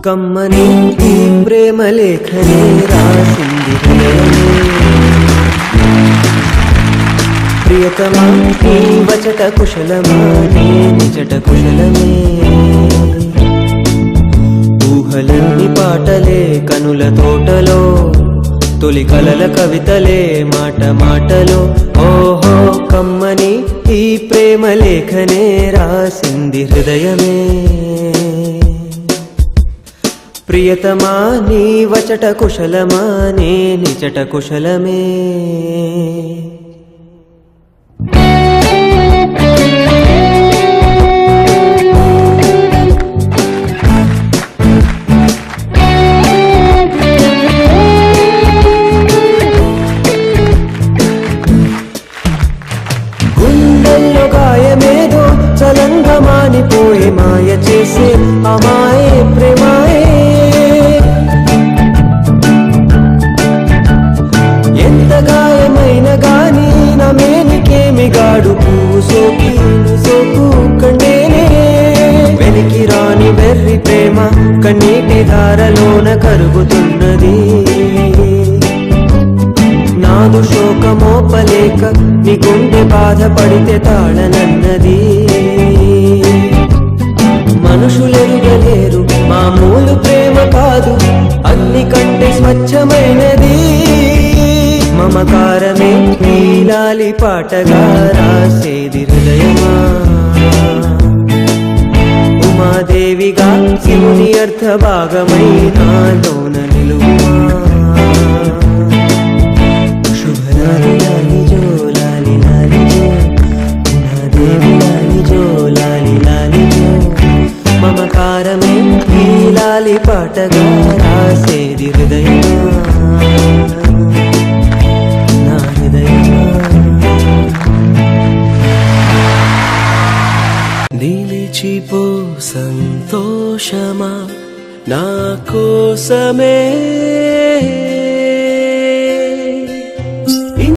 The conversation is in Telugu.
కమ్మని ఈ ప్రేమ లేఖనే రాసింది ప్రియతమా నీ వచట కుశలమా నీ నిజట కుశలమే ఊహలన్నీ పాటలే కనుల తోటలో తొలి కలల కవితలే మాట మాటలో ఓహో కమ్మని ఈ ప్రేమ లేఖనే రాసింది హృదయమే ప్రియతమా నీ వచట కుశలమా నీ నిజట కుశలమే గుండెల్లో గాయమేదో చలంగా మానిపోయే మాయ చేసే అమాయే ప్రేమాయే ఎంత గాయమైన గాని నా మేనికేమి గాడు పువ్వు సోకి సోకు కండేనే వెలికి రాని వెర్రి ప్రేమ కన్నీటి ధారలోన కరుగుతున్నది నాదు శోకమోపలేక నీ గుండె బాధపడితే తాళనన్నది మనుషులెరుగలేరు మామూలు ప్రేమ కాదు అన్ని కంటే స్వచ్ఛమైనది మమకారమే నీలాలి పాటగా రాసేది హృదయమా ఉమాదేవిగా శివుని అర్థ భాగమై నాలోన నిలువుమా శుభలాలి లాలి జో లాలి లాలి జో ఉమాదేవి లాలి జో లాలి లాలి జో మమకారమే నీలాలి పాటగా రాసేది హృదయమా నిలిచిపో సంతోషమా నా కోసమే